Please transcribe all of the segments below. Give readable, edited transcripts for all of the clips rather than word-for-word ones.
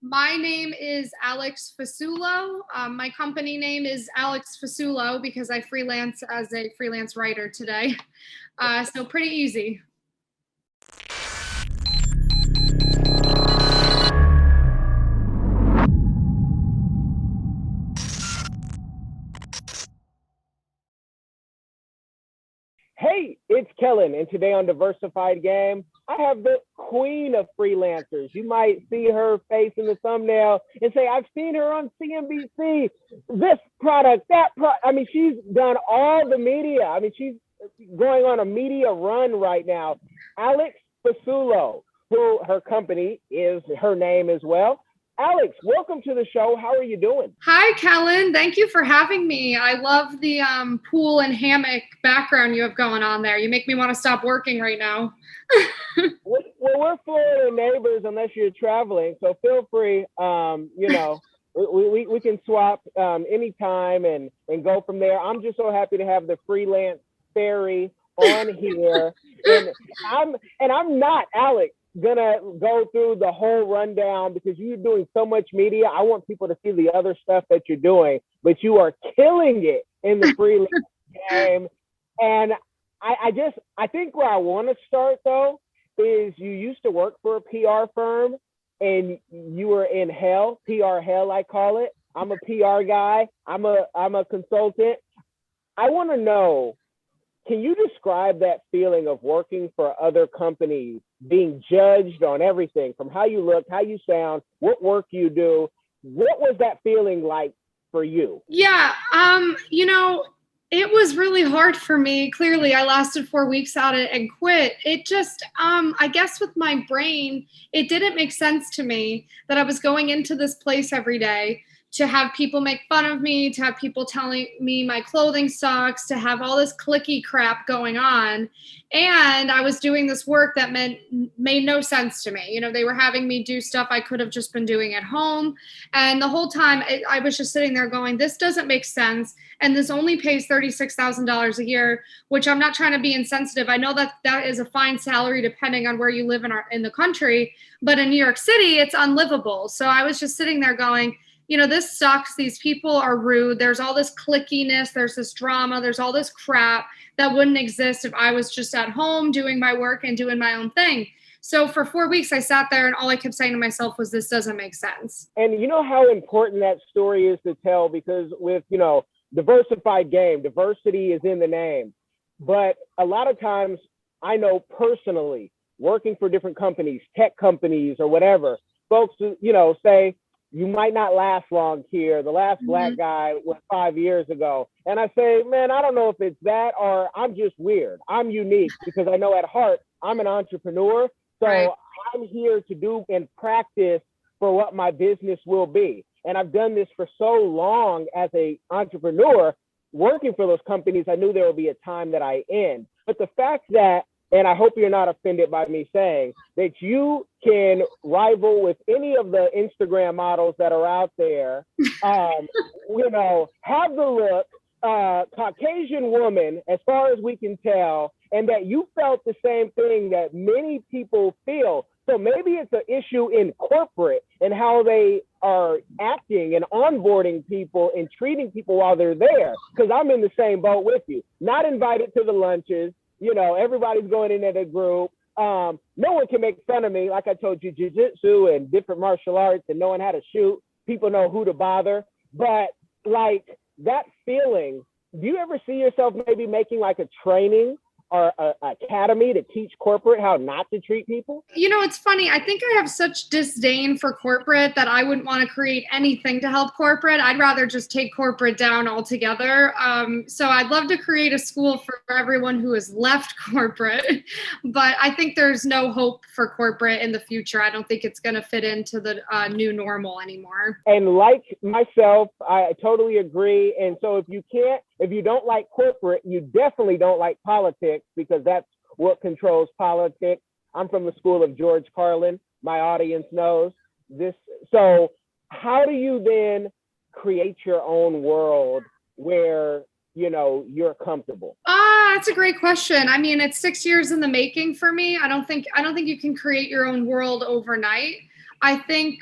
My name is Alex Fasulo. My company name is Alex Fasulo because I freelance as a freelance writer today. So pretty easy. Hey, it's Kellen, and today on Diversified Game, I have the queen of freelancers. You might see her face in the thumbnail and say, I've seen her on CNBC, this product, that product. I mean, she's done all the media. I mean, she's going on a media run right now. Alex Fasulo, who her company is her name as well. Alex, welcome to the show. How are you doing? Hi, Kellen. Thank you for having me. I love the pool and hammock background you have going on there. You make me want to stop working right now. Well, we're Florida neighbors unless you're traveling, so feel free. We can swap anytime and go from there. I'm just so happy to have the freelance fairy on here, and I'm not Alex gonna go through the whole rundown because you're doing so much media. I want people to see the other stuff that you're doing, but you are killing it in the freelance game. And I think where I want to start though is you used to work for a PR firm and you were in hell, PR hell, I call it. I'm a PR guy. I'm a consultant. I want to know, can you describe that feeling of working for other companies, being judged on everything from how you look, how you sound, what work you do? What was that feeling like for you? Yeah, it was really hard for me. Clearly, I lasted 4 weeks at it and quit. It just, I guess with my brain, it didn't make sense to me that I was going into this place every day to have people make fun of me, to have people telling me my clothing sucks, to have all this clicky crap going on. And I was doing this work that made no sense to me. You know, they were having me do stuff I could have just been doing at home. And the whole time I was just sitting there going, this doesn't make sense. And this only pays $36,000 a year, which I'm not trying to be insensitive. I know that that is a fine salary depending on where you live in the country. But in New York City, it's unlivable. So I was just sitting there going, you know, this sucks. These people are rude. There's all this clickiness. There's this drama. There's all this crap that wouldn't exist if I was just at home doing my work and doing my own thing. So for 4 weeks, I sat there and all I kept saying to myself was, this doesn't make sense. And you know how important that story is to tell, because with, diversified game, diversity is in the name. But a lot of times I know personally, working for different companies, tech companies or whatever, folks, say, you might not last long here. The last black guy was 5 years ago. And I say, man, I don't know if it's that or I'm just weird. I'm unique because I know at heart, I'm an entrepreneur. So right. I'm here to do and practice for what my business will be. And I've done this for so long as an entrepreneur, working for those companies, I knew there would be a time that I end. But the fact that, and I hope you're not offended by me saying that you can rival with any of the Instagram models that are out there, have the look, Caucasian woman, as far as we can tell, and that you felt the same thing that many people feel. So maybe it's an issue in corporate and how they are acting and onboarding people and treating people while they're there. Because I'm in the same boat with you. Not invited to the lunches. Everybody's going in at a group. No one can make fun of me. Like I told you, jiu-jitsu and different martial arts and knowing how to shoot. People know who to bother. But like that feeling, do you ever see yourself maybe making like a training or an academy to teach corporate how not to treat people? It's funny. I think I have such disdain for corporate that I wouldn't want to create anything to help corporate. I'd rather just take corporate down altogether. So I'd love to create a school for everyone who has left corporate, but I think there's no hope for corporate in the future. I don't think it's going to fit into the new normal anymore. And like myself, I totally agree. And so if you don't like corporate, you definitely don't like politics, because that's what controls politics. I'm from the school of George Carlin. My audience knows this. So how do you then create your own world where, you're comfortable? That's a great question. I mean, it's 6 years in the making for me. I don't think you can create your own world overnight. I think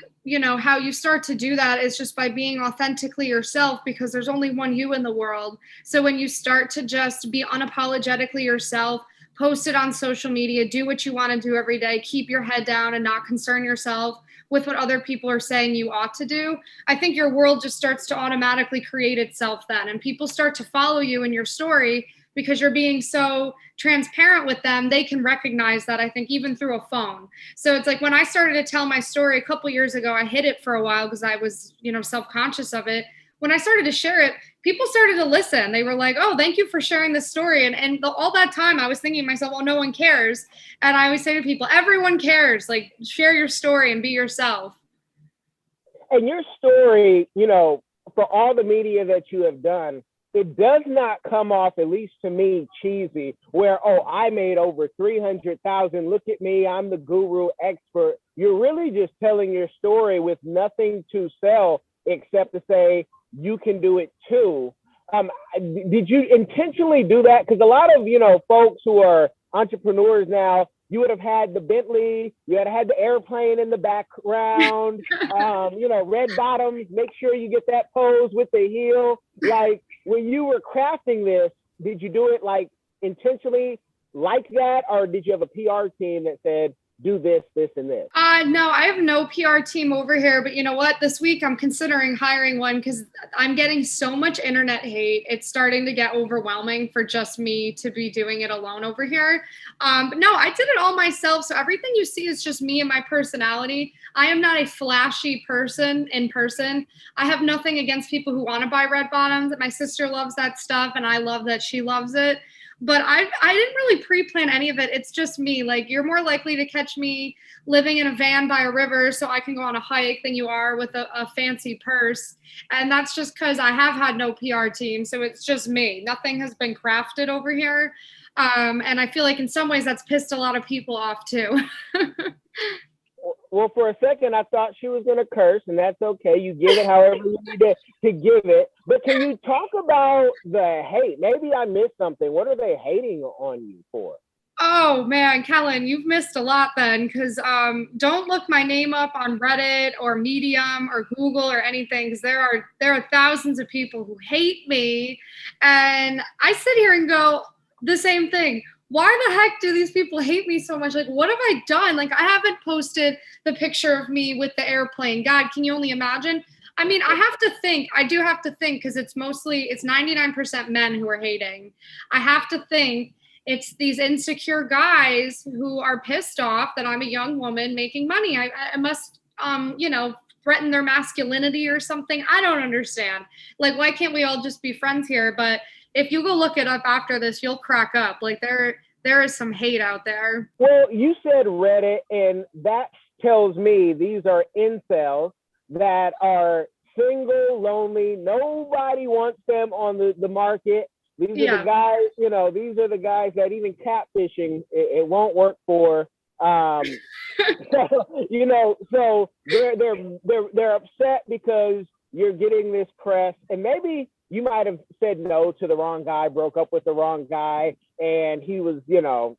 how you start to do that is just by being authentically yourself, because there's only one you in the world. So when you start to just be unapologetically yourself, post it on social media, do what you want to do every day, keep your head down and not concern yourself with what other people are saying you ought to do, I think your world just starts to automatically create itself then. And people start to follow you in your story because you're being so transparent with them. They can recognize that, I think, even through a phone. So it's like when I started to tell my story a couple years ago, I hid it for a while because I was, self-conscious of it. When I started to share it, people started to listen. They were like, oh, thank you for sharing this story. And all that time I was thinking to myself, well, no one cares. And I always say to people, everyone cares. Like, share your story and be yourself. And your story, for all the media that you have done, it does not come off, at least to me, cheesy, where, oh, I made over 300,000. Look at me. I'm the guru expert. You're really just telling your story with nothing to sell except to say, you can do it too. Did you intentionally do that? Because a lot of, folks who are entrepreneurs now, you would have had the Bentley, you had had the airplane in the background, red bottoms, make sure you get that pose with the heel. Like, when you were crafting this, did you do it like intentionally like that? Or did you have a PR team that said, do this, this, and this? No, I have no PR team over here, but you know what? This week I'm considering hiring one because I'm getting so much internet hate. It's starting to get overwhelming for just me to be doing it alone over here. But no, I did it all myself. So everything you see is just me and my personality. I am not a flashy person in person. I have nothing against people who want to buy red bottoms. My sister loves that stuff and I love that she loves it. But I didn't really pre-plan any of it. It's just me. Like, you're more likely to catch me living in a van by a river so I can go on a hike than you are with a fancy purse. And that's just because I have had no PR team. So it's just me. Nothing has been crafted over here. And I feel like in some ways that's pissed a lot of people off too. Well, for a second, I thought she was going to curse, and that's okay. You give it however you need to give it. But can you talk about the hate? Maybe I missed something. What are they hating on you for? Oh man, Kellen, you've missed a lot then, because don't look my name up on Reddit or Medium or Google or anything, because there are thousands of people who hate me, and I sit here and go the same thing. Why the heck do these people hate me so much? Like, what have I done? Like, I haven't posted the picture of me with the airplane. God, can you only imagine? I mean, I do have to think, because it's 99% men who are hating. I have to think it's these insecure guys who are pissed off that I'm a young woman making money. I must, threaten their masculinity or something. I don't understand. Like, why can't we all just be friends here? But if you go look it up after this, you'll crack up. Like, there is some hate out there. Well, you said Reddit, and that tells me these are incels that are single, lonely. Nobody wants them on the market. These are the guys, these are the guys that even catfishing, it won't work for. So they're upset because you're getting this press, and maybe you might have said no to the wrong guy, broke up with the wrong guy, and he was,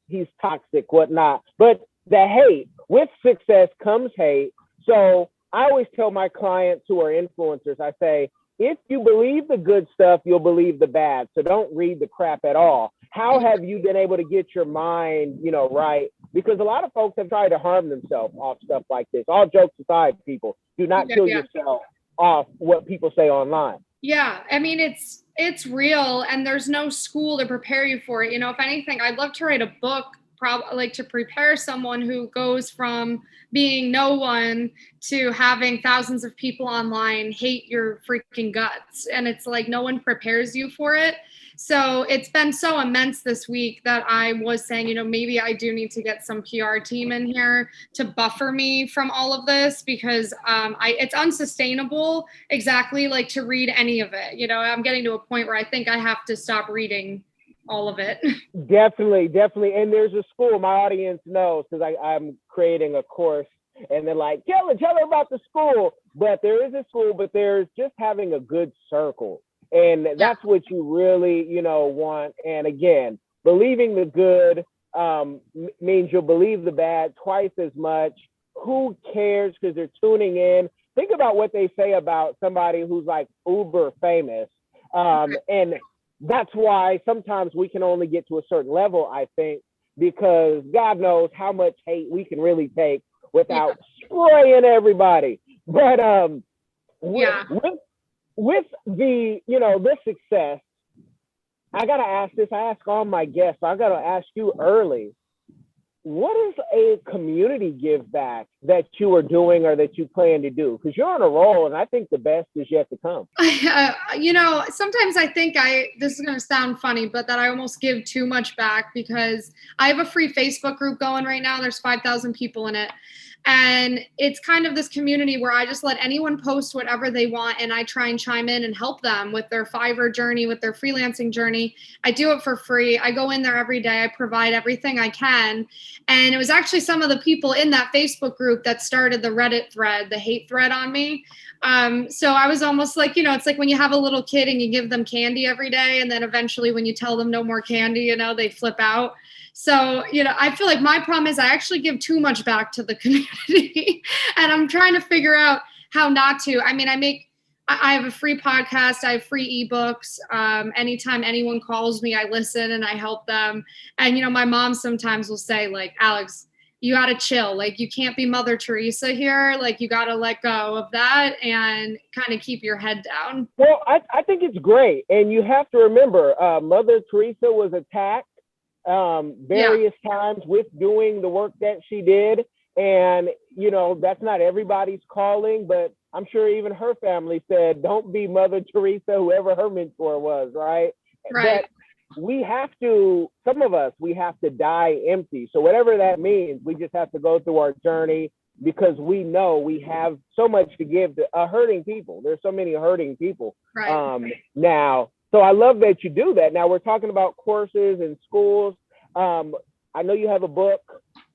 he's toxic, whatnot. But the hate, with success comes hate. So I always tell my clients who are influencers, I say, if you believe the good stuff, you'll believe the bad. So don't read the crap at all. How have you been able to get your mind, right? Because a lot of folks have tried to harm themselves off stuff like this. All jokes aside, people, do not kill yourself off what people say online. Yeah, I mean, it's real, and there's no school to prepare you for it. If anything, I'd love to write a book, like to prepare someone who goes from being no one to having thousands of people online hate your freaking guts. And it's like no one prepares you for it. So it's been so immense this week that I was saying, maybe I do need to get some PR team in here to buffer me from all of this, because it's unsustainable exactly like to read any of it. I'm getting to a point where I think I have to stop reading all of it. Definitely. And there's a school, my audience knows, because I'm creating a course, and they're like, Kellen, tell her about the school. But there is a school, but there's just having a good circle. And that's what you really, want. And again, believing the good means you'll believe the bad twice as much. who cares because they're tuning in. Think about what they say about somebody who's like uber famous. And that's why sometimes we can only get to a certain level, I think, because God knows how much hate we can really take without spraying everybody. But with the, this success, I got to ask this. I ask all my guests. So I got to ask you early. What is a community give back that you are doing or that you plan to do? Because you're on a roll, and I think the best is yet to come. Sometimes I think this is going to sound funny, but that I almost give too much back because I have a free Facebook group going right now. There's 5,000 people in it. And it's kind of this community where I just let anyone post whatever they want, and I try and chime in and help them with their Fiverr journey, with their freelancing journey. I do it for free. I go in there every day. I provide everything I can. And it was actually some of the people in that Facebook group that started the Reddit thread, the hate thread on me. So I was almost like, it's like when you have a little kid and you give them candy every day, and then eventually when you tell them no more candy, they flip out. So, I feel like my problem is I actually give too much back to the community and I'm trying to figure out how not to. I mean, I have a free podcast. I have free ebooks. Anytime anyone calls me, I listen and I help them. And, my mom sometimes will say like, Alex, you got to chill. Like, you can't be Mother Teresa here. Like, you got to let go of that and kind of keep your head down. Well, I think it's great. And you have to remember, Mother Teresa was attacked various times with doing the work that she did. And, that's not everybody's calling, but I'm sure even her family said, don't be Mother Teresa, whoever her mentor was, right? Right. But we have to die empty. So whatever that means, we just have to go through our journey because we know we have so much to give to hurting people. There's so many hurting people now. So I love that you do that. Now we're talking about courses and schools. I know you have a book.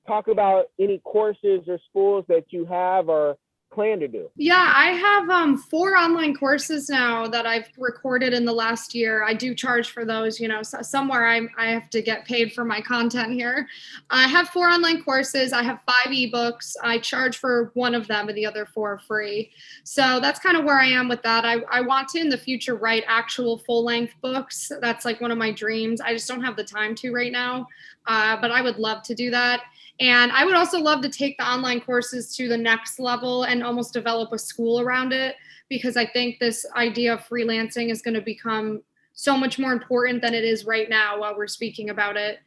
Talk about any courses or schools that you have or plan to do. Yeah, I have 4 online courses now that I've recorded in the last year. I do charge for those, somewhere I have to get paid for my content here. I have 4 online courses. I have 5 ebooks. I charge for one of them and the other 4 are free. So that's kind of where I am with that. I want to in the future write actual full-length books. That's like one of my dreams. I just don't have the time to right now, but I would love to do that. And I would also love to take the online courses to the next level and almost develop a school around it, because I think this idea of freelancing is going to become so much more important than it is right now while we're speaking about it.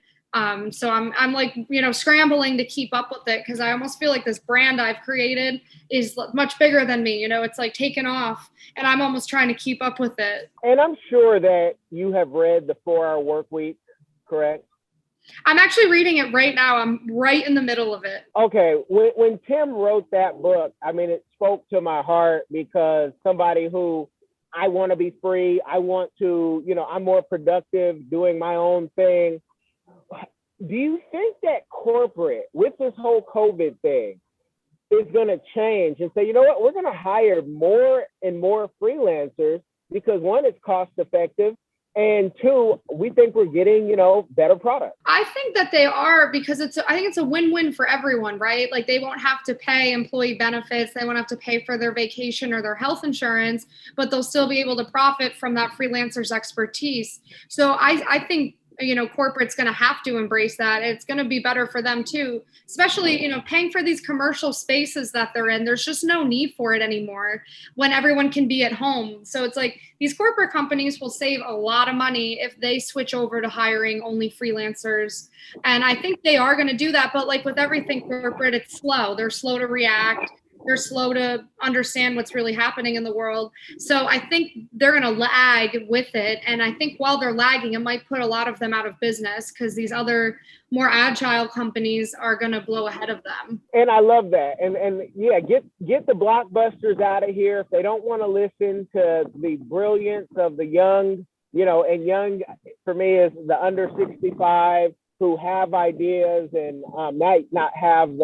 So I'm like, scrambling to keep up with it because I almost feel like this brand I've created is much bigger than me. It's like taken off and I'm almost trying to keep up with it. And I'm sure that you have read the 4-Hour Work Week, correct? I'm actually reading it right now. I'm right in the middle of it. Okay. When Tim wrote that book, I mean, it spoke to my heart because somebody who I want to be free. I want to, I'm more productive doing my own thing. Do you think that corporate with this whole COVID thing is going to change and say, you know what, we're going to hire more and more freelancers because 1, it's cost effective. And 2, we think we're getting, better products. I think that they are because I think it's a win-win for everyone, right? Like they won't have to pay employee benefits. They won't have to pay for their vacation or their health insurance, but they'll still be able to profit from that freelancer's expertise. So I think, corporate's going to have to embrace that. It's going to be better for them too, especially, paying for these commercial spaces that they're in. There's just no need for it anymore when everyone can be at home. So it's like these corporate companies will save a lot of money if they switch over to hiring only freelancers. And I think they are going to do that. But like with everything corporate, it's slow. They're slow to react. They're slow to understand what's really happening in the world. So I think they're going to lag with it. And I think while they're lagging, it might put a lot of them out of business because these other more agile companies are going to blow ahead of them. And I love that. And yeah, get the blockbusters out of here. If they don't want to listen to the brilliance of the young, and young for me is the under 65 who have ideas and might not have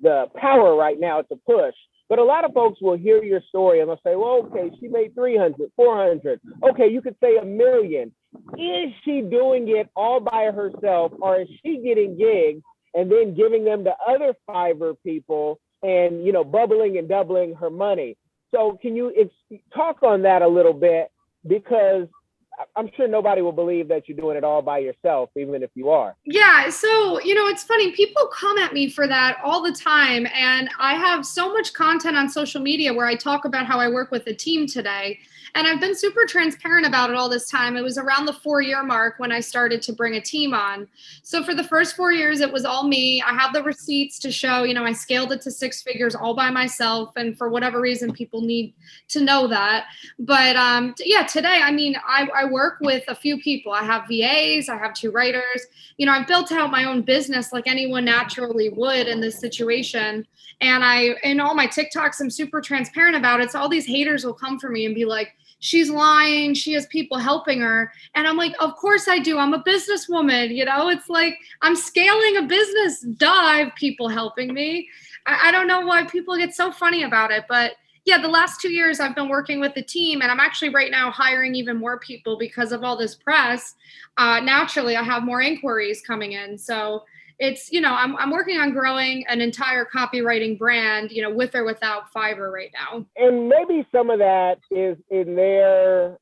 the power right now to push. But a lot of folks will hear your story and they'll say, well, okay, she made 300, 400. Okay, you could say 1 million. Is she doing it all by herself or is she getting gigs? and then giving them to other Fiverr people and, bubbling and doubling her money. So can you talk on that a little bit? Because I'm sure nobody will believe that you're doing it all by yourself, even if you are. Yeah. So, it's funny. People come at me for that all the time. And I have so much content on social media where I talk about how I work with a team today. And I've been super transparent about it all this time. It was around the 4-year mark when I started to bring a team on. So for the first 4 years, it was all me. I have the receipts to show, I scaled it to 6 figures all by myself. And for whatever reason, people need to know that. But today, I work with a few people. I have VAs, I have 2 writers. I've built out my own business like anyone naturally would in this situation. And in all my TikToks, I'm super transparent about it. So all these haters will come for me and be like, she's lying. She has people helping her. And I'm like, of course I do. I'm a businesswoman. It's like I'm scaling a business. Duh, I have people helping me. I don't know why people get so funny about it. But yeah, the last 2 years I've been working with the team, and I'm actually right now hiring even more people because of all this press. Naturally, I have more inquiries coming in. So it's, I'm working on growing an entire copywriting brand, with or without Fiverr right now. And maybe some of that is in their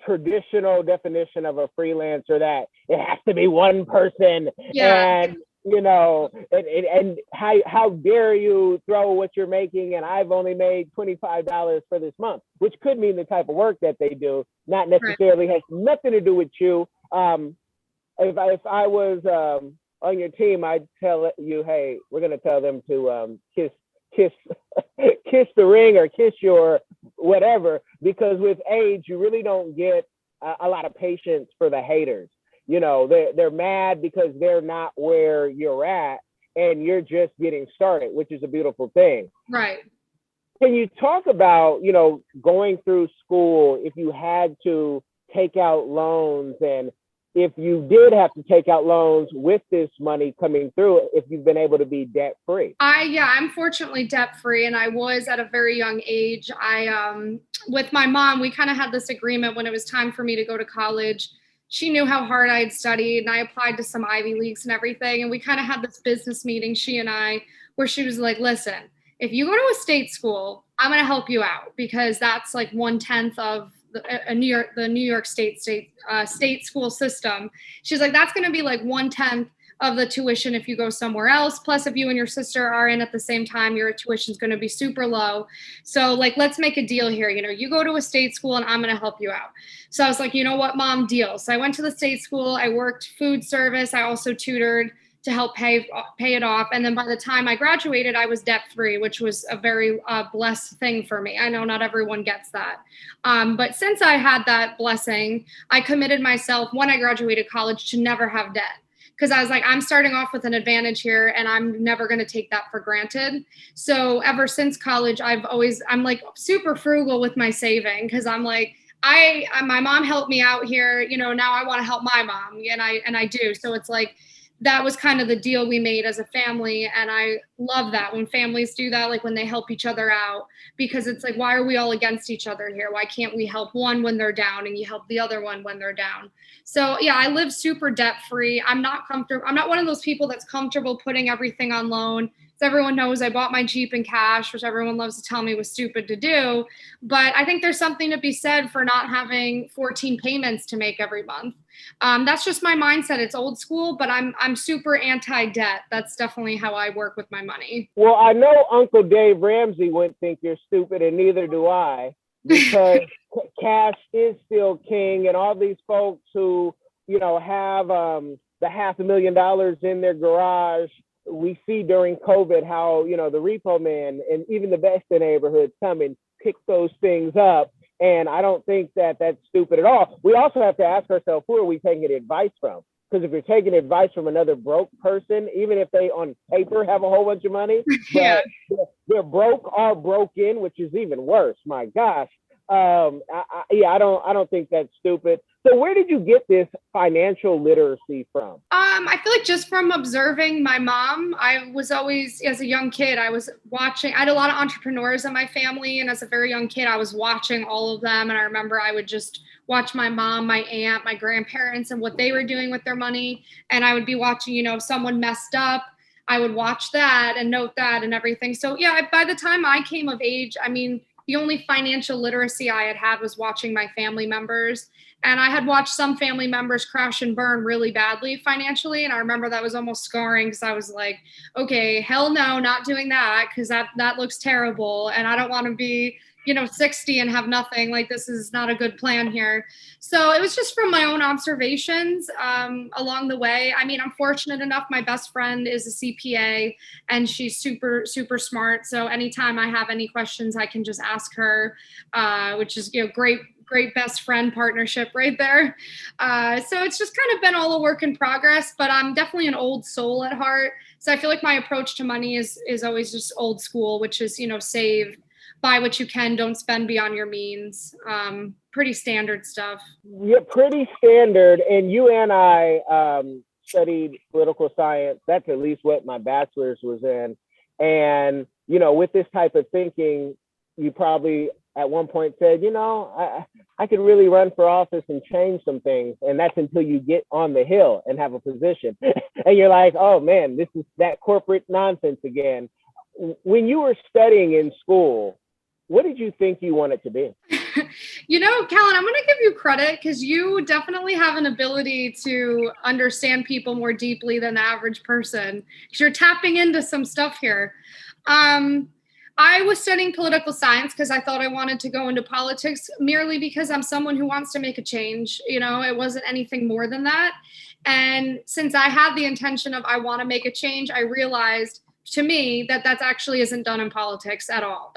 traditional definition of a freelancer, that it has to be one person. Yeah. And and how dare you throw what you're making, and I've only made $25 for this month, which could mean the type of work that they do, not necessarily has nothing to do with you. If I was on your team, I'd tell you, hey, we're gonna tell them to kiss kiss the ring or kiss your whatever, because with age, you really don't get a lot of patience for the haters. They're mad because they're not where you're at and you're just getting started, which is a beautiful thing. Right. Can you talk about, going through school, if you had to take out loans, and if you did have to take out loans with this money coming through, if you've been able to be debt free? I'm fortunately debt free, and I was at a very young age. With my mom, we kind of had this agreement when it was time for me to go to college. She knew how hard I had studied, and I applied to some Ivy Leagues and everything. And we kind of had this business meeting, she and I, where she was like, listen, if you go to a state school, I'm going to help you out, because that's like 1/10 of the New York State school system. She's like, that's going to be like 1/10 of the tuition if you go somewhere else. Plus, if you and your sister are in at the same time, your tuition is going to be super low. So like, let's make a deal here. You go to a state school and I'm going to help you out. So I was like, you know what, Mom, deal. So I went to the state school. I worked food service. I also tutored to help pay it off. And then by the time I graduated, I was debt free, which was a very blessed thing for me. I know not everyone gets that. But since I had that blessing, I committed myself when I graduated college to never have debt. Because I was like, I'm starting off with an advantage here, and I'm never going to take that for granted. So ever since college, I'm like super frugal with my saving, because I'm like, my mom helped me out here, now I want to help my mom, and I do. So it's like, that was kind of the deal we made as a family. And I love that when families do that, like when they help each other out, because it's like, why are we all against each other here? Why can't we help one when they're down and you help the other one when they're down? So yeah, I live super debt free. I'm not one of those people that's comfortable putting everything on loan. As everyone knows, I bought my Jeep in cash, which everyone loves to tell me was stupid to do. But I think there's something to be said for not having 14 payments to make every month. That's just my mindset. It's old school, but I'm super anti-debt. That's definitely how I work with my money. Well, I know Uncle Dave Ramsey wouldn't think you're stupid, and neither do I, because cash is still king, and all these folks who, have the $500,000 in their garage. We see during COVID how, the repo man and even the best in neighborhoods come and pick those things up. And I don't think that that's stupid at all. We also have to ask ourselves, who are we taking advice from? Because if you're taking advice from another broke person, even if they on paper have a whole bunch of money, Yeah. but they're broke or broken, which is even worse, my gosh. I don't think that's stupid. So where did you get this financial literacy from? I feel like just from observing my mom, I was always, as a young kid, I was watching, I had a lot of entrepreneurs in my family. And as a very young kid, I was watching all of them. And I remember I would just watch my mom, my aunt, my grandparents, and what they were doing with their money. And I would be watching, if someone messed up, I would watch that and note that and everything. So yeah, by the time I came of age, I mean, the only financial literacy I had was watching my family members. And I had watched some family members crash and burn really badly financially. And I remember that was almost scarring because I was like, okay, hell no, not doing that, because that looks terrible. And I don't want to be, 60 and have nothing. Like, this is not a good plan here. So it was just from my own observations along the way. I mean, I'm fortunate enough. My best friend is a CPA and she's super, super smart. So anytime I have any questions, I can just ask her, which is, great best friend partnership right there. So it's just kind of been all a work in progress, but I'm definitely an old soul at heart. So I feel like my approach to money is always just old school, which is, save, buy what you can, don't spend beyond your means. Pretty standard stuff. Yeah, pretty standard. And you and I studied political science. That's at least what my bachelor's was in. And, with this type of thinking, you probably at one point said, I could really run for office and change some things. And that's until you get on the Hill and have a position. And you're like, oh man, this is that corporate nonsense again. When you were studying in school, what did you think you wanted to be? Kellen, I'm going to give you credit because you definitely have an ability to understand people more deeply than the average person, because you're tapping into some stuff here. I was studying political science because I thought I wanted to go into politics merely because I'm someone who wants to make a change. It wasn't anything more than that. And since I had the intention of I want to make a change, I realized to me that actually isn't done in politics at all.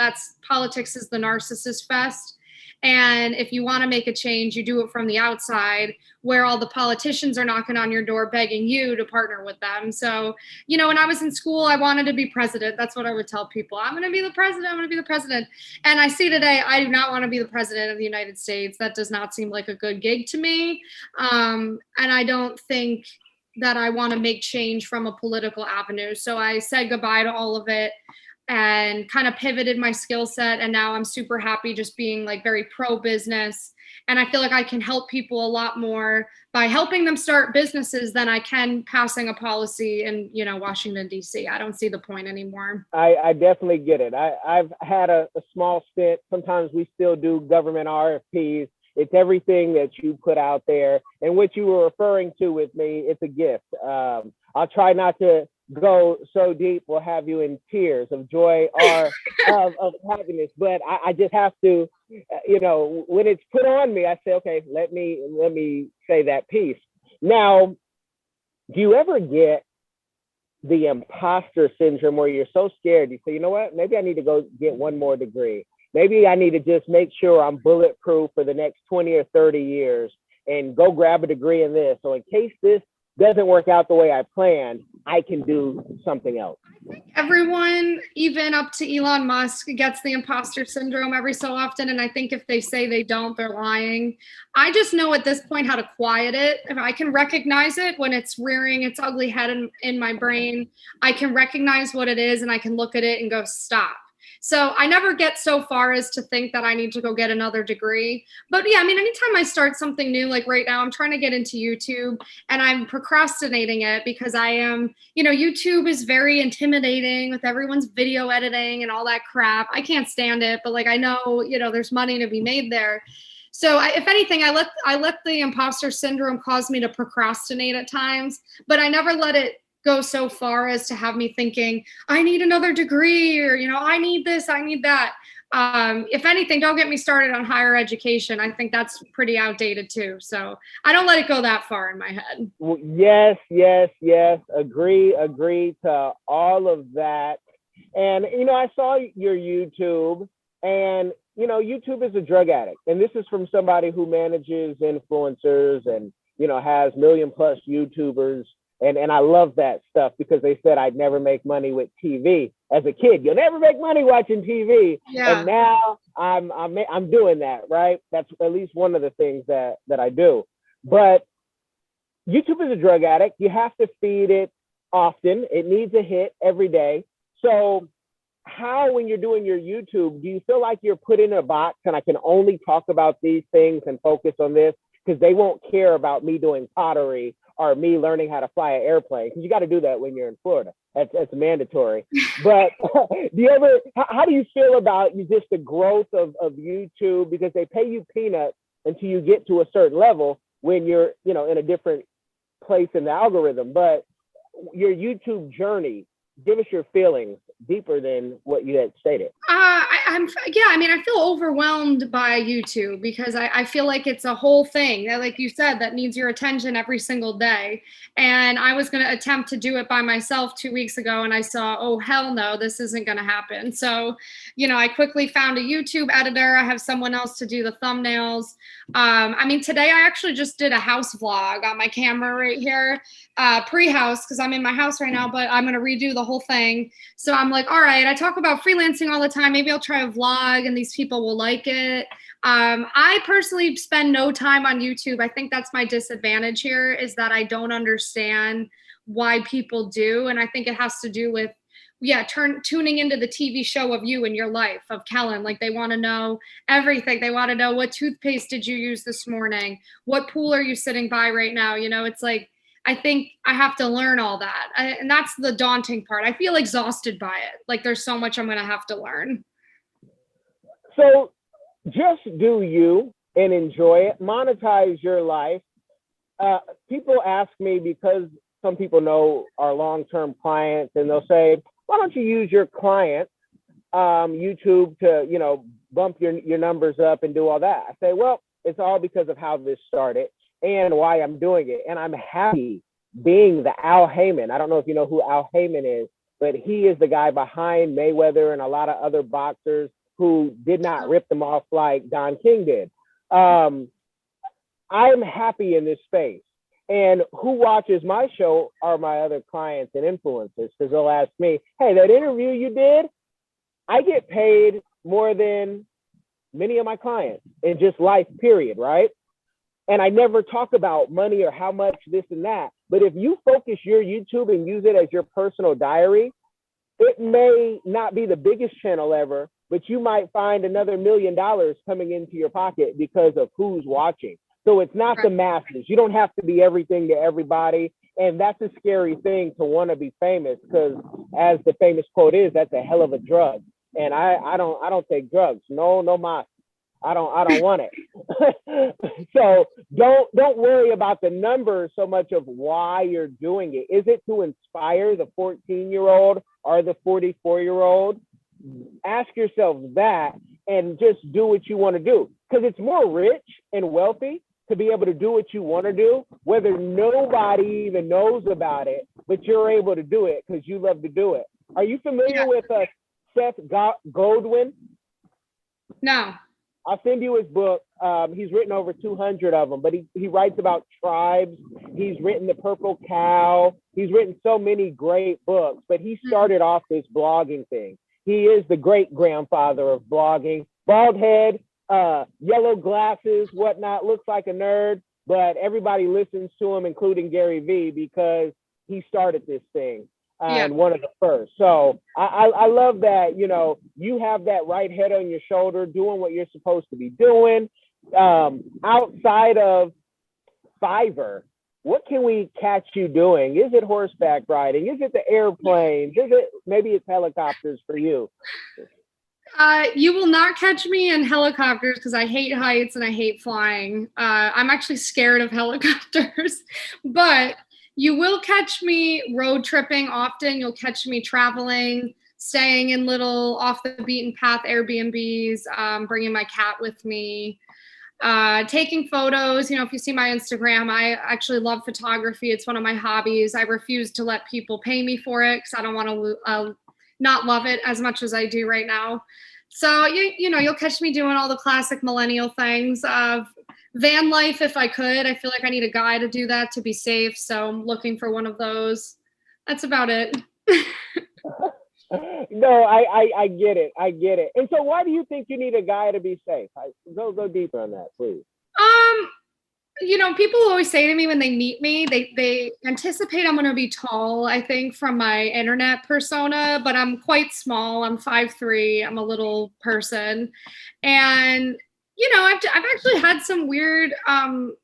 Politics is the narcissist fest. And if you want to make a change, you do it from the outside, where all the politicians are knocking on your door begging you to partner with them. So, when I was in school, I wanted to be president. That's what I would tell people. I'm going to be the president. I'm going to be the president. And I see today, I do not want to be the president of the United States. That does not seem like a good gig to me. And I don't think that I want to make change from a political avenue. So I said goodbye to all of it and kind of pivoted my skill set. And now I'm super happy just being like very pro business. And I feel like I can help people a lot more by helping them start businesses than I can passing a policy in, Washington, D.C. I don't see the point anymore. I definitely get it. I've had a small stint. Sometimes we still do government RFPs. It's everything that you put out there. And what you were referring to with me, it's a gift. I'll try not to go so deep, we'll have you in tears of joy or of happiness. But I just have to, when it's put on me, I say, okay, let me say that piece. Now, do you ever get the imposter syndrome where you're so scared, you say, you know what, maybe I need to go get one more degree. Maybe I need to just make sure I'm bulletproof for the next 20 or 30 years and go grab a degree in this. So in case this doesn't work out the way I planned, I can do something else. I think everyone, even up to Elon Musk, gets the imposter syndrome every so often. And I think if they say they don't, they're lying. I just know at this point how to quiet it. If I can recognize it when it's rearing its ugly head in my brain, I can recognize what it is and I can look at it and go, stop. So I never get so far as to think that I need to go get another degree. But yeah, I mean, anytime I start something new, like right now, I'm trying to get into YouTube and I'm procrastinating it because I am, YouTube is very intimidating with everyone's video editing and all that crap. I can't stand it, but like, I know, there's money to be made there. So if anything, I let the imposter syndrome cause me to procrastinate at times, but I never let it go so far as to have me thinking, I need another degree or, I need this, I need that. If anything, don't get me started on higher education. I think that's pretty outdated too. So I don't let it go that far in my head. Yes. Agree to all of that. And, I saw your YouTube and, YouTube is a drug addict. And this is from somebody who manages influencers and, has million+ YouTubers. And I love that stuff because they said I'd never make money with TV as a kid. You'll never make money watching TV. Yeah. And now I'm doing that, right? That's at least one of the things that I do. But YouTube is a drug addict. You have to feed it often. It needs a hit every day. So how, when you're doing your YouTube, do you feel like you're put in a box and I can only talk about these things and focus on this? Because they won't care about me doing pottery or me learning how to fly an airplane. Because you got to do that when you're in Florida. That's mandatory. But how do you feel about just the growth of YouTube? Because they pay you peanuts until you get to a certain level when you're, in a different place in the algorithm. But your YouTube journey, give us your feelings deeper than what you had stated. I feel overwhelmed by YouTube because I feel like it's a whole thing that, like you said, that needs your attention every single day. And I was going to attempt to do it by myself 2 weeks ago, and I saw, oh, hell no, this isn't going to happen. So, I quickly found a YouTube editor. I have someone else to do the thumbnails. Today I actually just did a house vlog on my camera right here, pre-house, because I'm in my house right now, but I'm going to redo the whole thing. So I'm like, all right, I talk about freelancing all the time. Maybe I'll try a vlog and these people will like it. I personally spend no time on YouTube. I think that's my disadvantage here, is that I don't understand why people do. And I think it has to do with, tuning into the TV show of you and your life, of Kellen. Like, they want to know everything. They want to know, what toothpaste did you use this morning? What pool are you sitting by right now? It's like, I think I have to learn all that. And that's the daunting part. I feel exhausted by it. Like, there's so much I'm going to have to learn. So just do you and enjoy it. Monetize your life. People ask me, because some people know our long-term clients, and they'll say, why don't you use your client YouTube to, bump your numbers up and do all that? I say, well, it's all because of how this started and why I'm doing it. And I'm happy being the Al Heyman. I don't know if you know who Al Heyman is, but he is the guy behind Mayweather and a lot of other boxers who did not rip them off like Don King did. I'm happy in this space. And who watches my show are my other clients and influencers, because they'll ask me, hey, that interview you did, I get paid more than many of my clients in just life, period, right? And I never talk about money or how much this and that. But if you focus your YouTube and use it as your personal diary, it may not be the biggest channel ever, but you might find another $1 million coming into your pocket because of who's watching. So it's not the masses. You don't have to be everything to everybody. And that's a scary thing, to want to be famous, because as the famous quote is, that's a hell of a drug. And I don't take drugs. No mas. I don't want it. So don't worry about the numbers so much of why you're doing it. Is it to inspire the 14-year-old or the 44-year-old? Ask yourself that, and just do what you want to do, because it's more rich and wealthy to be able to do what you want to do, whether nobody even knows about it, but you're able to do it because you love to do it. Are you familiar with Seth Godin? No. I'll send you his book. He's written over 200 of them, but he writes about tribes. He's written The Purple Cow. He's written so many great books, but he started off this blogging thing. He is the great grandfather of blogging. Bald head, yellow glasses, whatnot, looks like a nerd, but everybody listens to him, including Gary Vee, because he started this thing. And one of the first. So I love that, you have that right head on your shoulder, doing what you're supposed to be doing. Outside of Fiverr, what can we catch you doing? Is it horseback riding? Is it the airplanes? Maybe it's helicopters for you? You will not catch me in helicopters, because I hate heights and I hate flying. I'm actually scared of helicopters, but you will catch me road tripping often. You'll catch me traveling, staying in little off the beaten path Airbnbs, bringing my cat with me, taking photos. If you see my Instagram, I actually love photography. It's one of my hobbies. I refuse to let people pay me for it, because I don't want to not love it as much as I do right now. So you'll catch me doing all the classic millennial things of van life if I could. I feel like I need a guy to do that to be safe, so I'm looking for one of those. That's about it. No, I get it. I get it. And so why do you think you need a guy to be safe? Go deeper on that, please. People always say to me when they meet me, they anticipate I'm going to be tall, I think, from my internet persona, but I'm quite small. I'm 5'3". I'm a little person. And, I've actually had some weird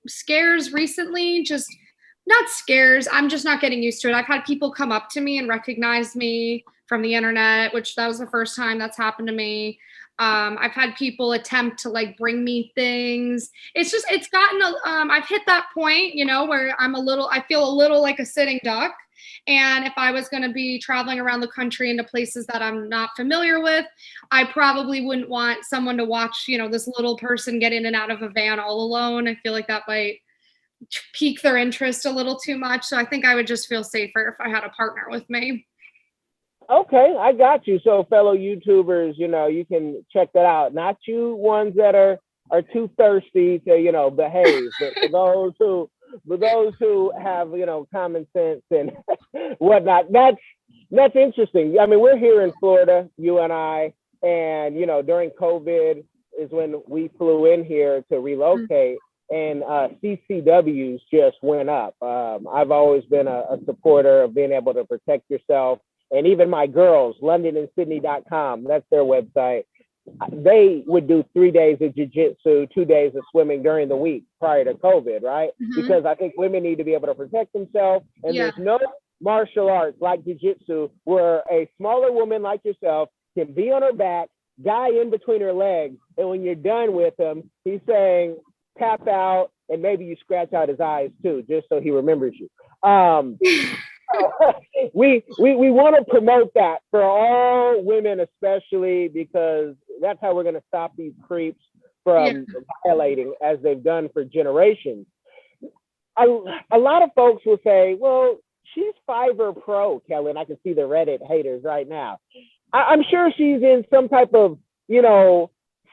scares recently, just not scares. I'm just not getting used to it. I've had people come up to me and recognize me from the internet, which that was the first time that's happened to me. I've had people attempt to like bring me things. It's gotten, I've hit that point, where I feel a little like a sitting duck. And if I was going to be traveling around the country into places that I'm not familiar with, I probably wouldn't want someone to watch, this little person get in and out of a van all alone. I feel like that might pique their interest a little too much. So I think I would just feel safer if I had a partner with me. Okay, I got you. So fellow YouTubers, you can check that out. Not you ones that are too thirsty to, behave, but for those who have, common sense and whatnot, that's interesting. I mean, we're here in Florida, you and I, and, during COVID is when we flew in here to relocate. And CCWs just went up. I've always been a supporter of being able to protect yourself. And even my girls, LondonandSydney.com, that's their website. They would do 3 days of jiu-jitsu, 2 days of swimming during the week prior to COVID, right? Mm-hmm. Because I think women need to be able to protect themselves. And there's no martial arts like jiu-jitsu where a smaller woman like yourself can be on her back, guy in between her legs. And when you're done with him, he's saying, tap out, and maybe you scratch out his eyes too, just so he remembers you. We want to promote that for all women, especially because that's how we're going to stop these creeps from violating as they've done for generations. A lot of folks will say, well, she's Fiverr Pro, Kellen. I can see the Reddit haters right now. I'm sure she's in some type of,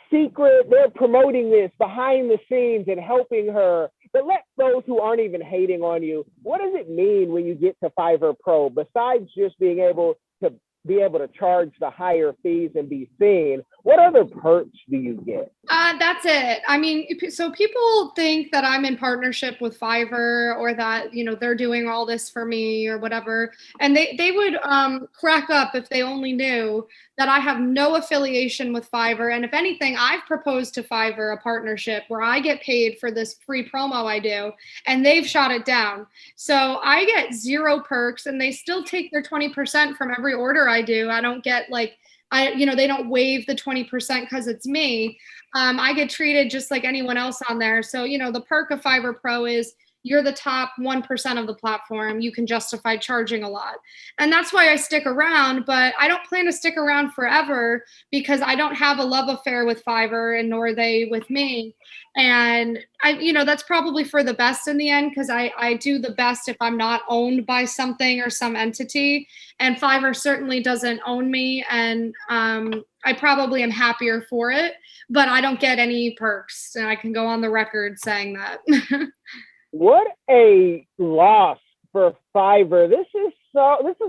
secret, they're promoting this behind the scenes and helping her. But let those who aren't even hating on you, what does it mean when you get to Fiverr Pro, besides just being able to charge the higher fees and be seen? What other perks do you get? That's it. I mean, so people think that I'm in partnership with Fiverr or that, they're doing all this for me or whatever. And they would crack up if they only knew that I have no affiliation with Fiverr. And if anything, I've proposed to Fiverr a partnership where I get paid for this free promo I do, and they've shot it down. So I get zero perks, and they still take their 20% from every order I do. I don't get they don't waive the 20% because it's me. I get treated just like anyone else on there. So, the perk of Fiverr Pro is you're the top 1% of the platform. You can justify charging a lot. And that's why I stick around, but I don't plan to stick around forever because I don't have a love affair with Fiverr, and nor they with me. And that's probably for the best in the end, because I do the best if I'm not owned by something or some entity. And Fiverr certainly doesn't own me. And I probably am happier for it, but I don't get any perks. And I can go on the record saying that. What a loss for Fiverr. This is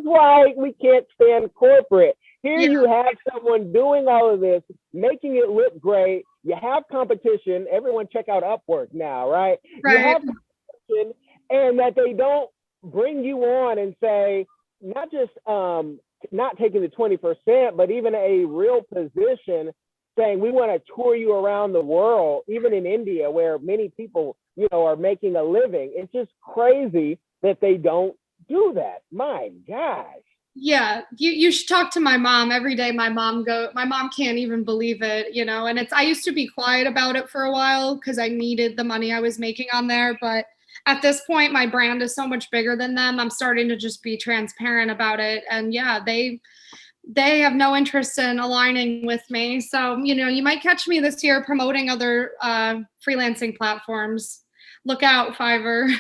why we can't stand corporate. Here you have someone doing all of this, making it look great. You have competition. Everyone check out Upwork now, right? You have competition, and that they don't bring you on and say, not just not taking the 20%, but even a real position saying, we want to tour you around the world, even in India, where many people, are making a living. It's just crazy that they don't do that. My gosh. Yeah, you should talk to my mom every day. My mom can't even believe it, and I used to be quiet about it for a while because I needed the money I was making on there. But at this point, my brand is so much bigger than them. I'm starting to just be transparent about it. And they have no interest in aligning with me. So, you might catch me this year promoting other freelancing platforms. Look out, Fiverr.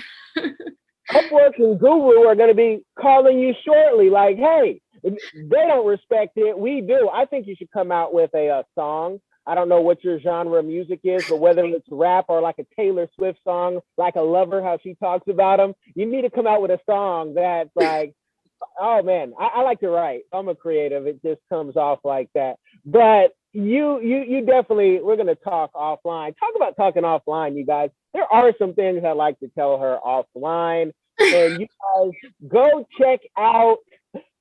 Upwork and Guru are going to be calling you shortly. Like, hey, they don't respect it. We do. I think you should come out with a song. I don't know what your genre of music is, but whether it's rap or like a Taylor Swift song, like a Lover, how she talks about him, you need to come out with a song that's like Oh man, I like to write. I'm a creative. It just comes off like that. But you definitely, we're gonna talk offline. Talk about talking offline, you guys. There are some things I like to tell her offline. And you guys go check out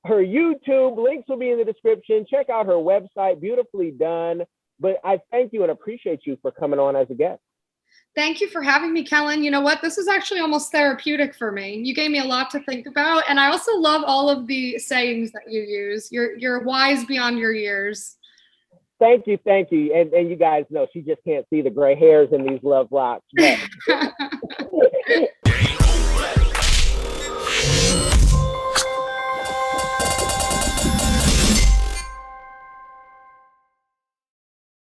her YouTube. Links will be in the description. Check out her website. Beautifully done. But I thank you and appreciate you for coming on as a guest. Thank you for having me, Kellen. You know what? This is actually almost therapeutic for me. You gave me a lot to think about. And I also love all of the sayings that you use. You're wise beyond your years. Thank you. And you guys know she just can't see the gray hairs in these love locks. But